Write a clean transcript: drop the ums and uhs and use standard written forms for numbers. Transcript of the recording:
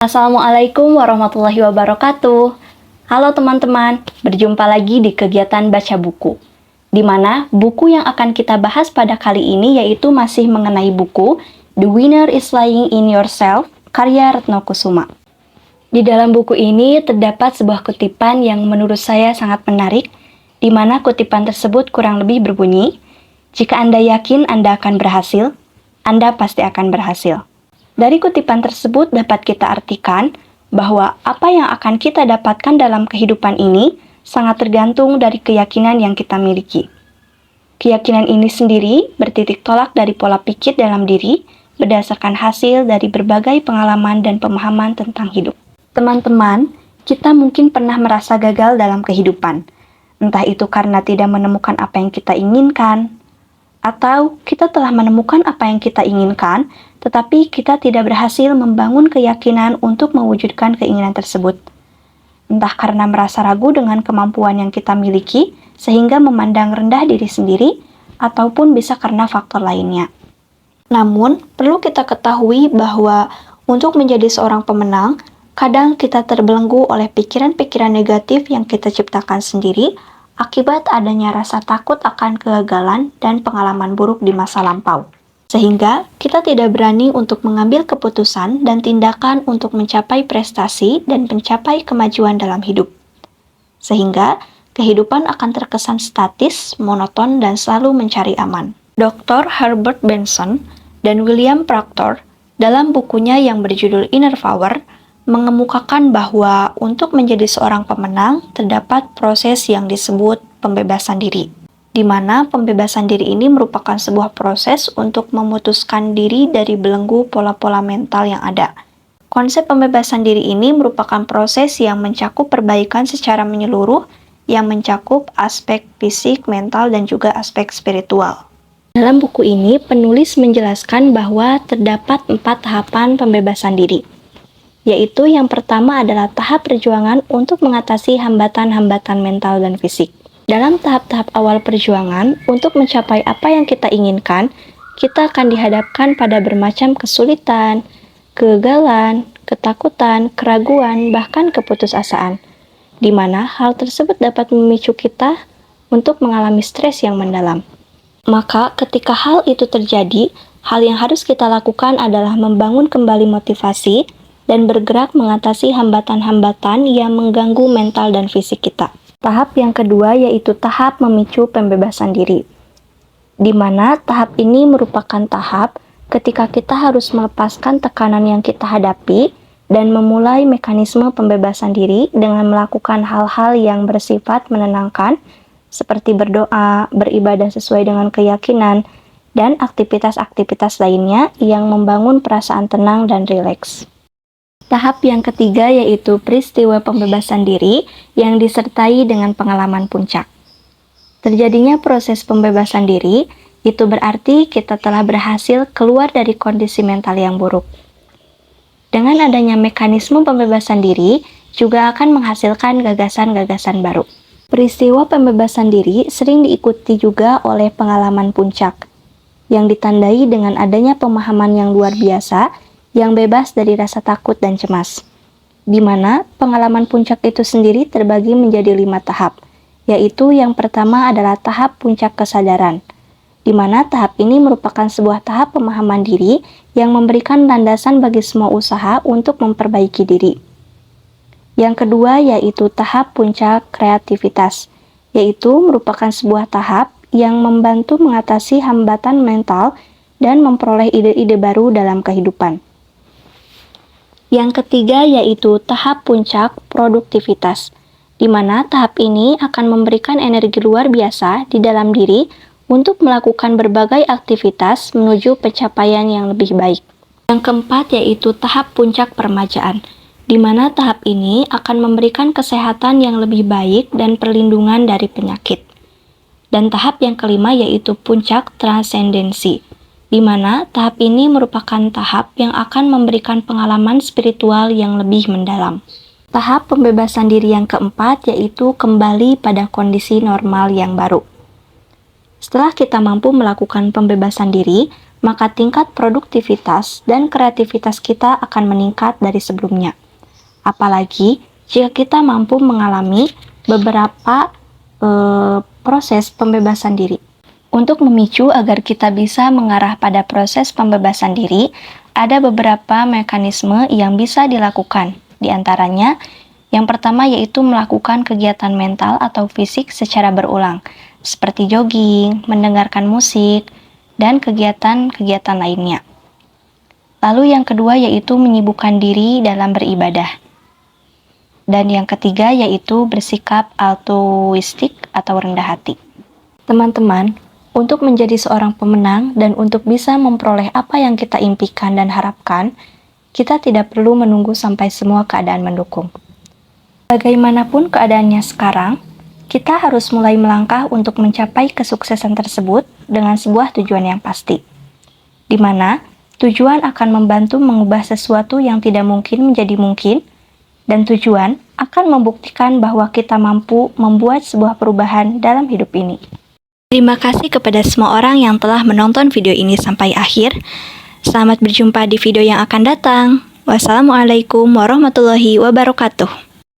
Assalamualaikum warahmatullahi wabarakatuh. Halo teman-teman, berjumpa lagi di kegiatan baca buku, di mana buku yang akan kita bahas pada kali ini yaitu masih mengenai buku The Winner is Lying in Yourself, karya Retno Kusuma. Di dalam buku ini terdapat sebuah kutipan yang menurut saya sangat menarik, di mana kutipan tersebut kurang lebih berbunyi, "Jika Anda yakin Anda akan berhasil, Anda pasti akan berhasil." Dari kutipan tersebut dapat kita artikan bahwa apa yang akan kita dapatkan dalam kehidupan ini sangat tergantung dari keyakinan yang kita miliki. Keyakinan ini sendiri bertitik tolak dari pola pikir dalam diri berdasarkan hasil dari berbagai pengalaman dan pemahaman tentang hidup. Teman-teman, kita mungkin pernah merasa gagal dalam kehidupan, entah itu karena tidak menemukan apa yang kita inginkan, atau kita telah menemukan apa yang kita inginkan, tetapi kita tidak berhasil membangun keyakinan untuk mewujudkan keinginan tersebut. Entah karena merasa ragu dengan kemampuan yang kita miliki, sehingga memandang rendah diri sendiri, ataupun bisa karena faktor lainnya. Namun, perlu kita ketahui bahwa untuk menjadi seorang pemenang, kadang kita terbelenggu oleh pikiran-pikiran negatif yang kita ciptakan sendiri, akibat adanya rasa takut akan kegagalan dan pengalaman buruk di masa lampau. Sehingga kita tidak berani untuk mengambil keputusan dan tindakan untuk mencapai prestasi dan mencapai kemajuan dalam hidup. Sehingga kehidupan akan terkesan statis, monoton, dan selalu mencari aman. Dr. Herbert Benson dan William Proctor dalam bukunya yang berjudul Inner Power mengemukakan bahwa untuk menjadi seorang pemenang terdapat proses yang disebut pembebasan diri, di mana pembebasan diri ini merupakan sebuah proses untuk memutuskan diri dari belenggu pola-pola mental yang ada. Konsep pembebasan diri ini merupakan proses yang mencakup perbaikan secara menyeluruh, yang mencakup aspek fisik, mental, dan juga aspek spiritual. Dalam buku ini, penulis menjelaskan bahwa terdapat 4 tahapan pembebasan diri, yaitu yang pertama adalah tahap perjuangan untuk mengatasi hambatan-hambatan mental dan fisik. Dalam tahap-tahap awal perjuangan, untuk mencapai apa yang kita inginkan, kita akan dihadapkan pada bermacam kesulitan, kegagalan, ketakutan, keraguan, bahkan keputusasaan, di mana hal tersebut dapat memicu kita untuk mengalami stres yang mendalam. Maka ketika hal itu terjadi, hal yang harus kita lakukan adalah membangun kembali motivasi dan bergerak mengatasi hambatan-hambatan yang mengganggu mental dan fisik kita. Tahap yang kedua yaitu tahap memicu pembebasan diri, di mana tahap ini merupakan tahap ketika kita harus melepaskan tekanan yang kita hadapi dan memulai mekanisme pembebasan diri dengan melakukan hal-hal yang bersifat menenangkan, seperti berdoa, beribadah sesuai dengan keyakinan, dan aktivitas-aktivitas lainnya yang membangun perasaan tenang dan rileks. Tahap yang ketiga yaitu peristiwa pembebasan diri yang disertai dengan pengalaman puncak. Terjadinya proses pembebasan diri itu berarti kita telah berhasil keluar dari kondisi mental yang buruk. Dengan adanya mekanisme pembebasan diri juga akan menghasilkan gagasan-gagasan baru. Peristiwa pembebasan diri sering diikuti juga oleh pengalaman puncak yang ditandai dengan adanya pemahaman yang luar biasa yang bebas dari rasa takut dan cemas, di mana pengalaman puncak itu sendiri terbagi menjadi 5 tahap, yaitu yang pertama adalah tahap puncak kesadaran, di mana tahap ini merupakan sebuah tahap pemahaman diri yang memberikan landasan bagi semua usaha untuk memperbaiki diri. Yang kedua yaitu tahap puncak kreativitas, yaitu merupakan sebuah tahap yang membantu mengatasi hambatan mental dan memperoleh ide-ide baru dalam kehidupan. Yang ketiga yaitu tahap puncak produktivitas, di mana tahap ini akan memberikan energi luar biasa di dalam diri untuk melakukan berbagai aktivitas menuju pencapaian yang lebih baik. Yang keempat yaitu tahap puncak peremajaan, di mana tahap ini akan memberikan kesehatan yang lebih baik dan perlindungan dari penyakit. Dan tahap yang kelima yaitu puncak transendensi, di mana tahap ini merupakan tahap yang akan memberikan pengalaman spiritual yang lebih mendalam. Tahap pembebasan diri yang keempat yaitu kembali pada kondisi normal yang baru. Setelah kita mampu melakukan pembebasan diri, maka tingkat produktivitas dan kreativitas kita akan meningkat dari sebelumnya. Apalagi jika kita mampu mengalami beberapa proses pembebasan diri. Untuk memicu agar kita bisa mengarah pada proses pembebasan diri, ada beberapa mekanisme yang bisa dilakukan. Di antaranya, yang pertama yaitu melakukan kegiatan mental atau fisik secara berulang, seperti jogging, mendengarkan musik, dan kegiatan-kegiatan lainnya. Lalu yang kedua yaitu menyibukkan diri dalam beribadah. Dan yang ketiga yaitu bersikap altruistik atau rendah hati. Teman-teman, untuk menjadi seorang pemenang dan untuk bisa memperoleh apa yang kita impikan dan harapkan, kita tidak perlu menunggu sampai semua keadaan mendukung. Bagaimanapun keadaannya sekarang, kita harus mulai melangkah untuk mencapai kesuksesan tersebut dengan sebuah tujuan yang pasti, di mana tujuan akan membantu mengubah sesuatu yang tidak mungkin menjadi mungkin, dan tujuan akan membuktikan bahwa kita mampu membuat sebuah perubahan dalam hidup ini. Terima kasih kepada semua orang yang telah menonton video ini sampai akhir. Selamat berjumpa di video yang akan datang. Wassalamualaikum warahmatullahi wabarakatuh.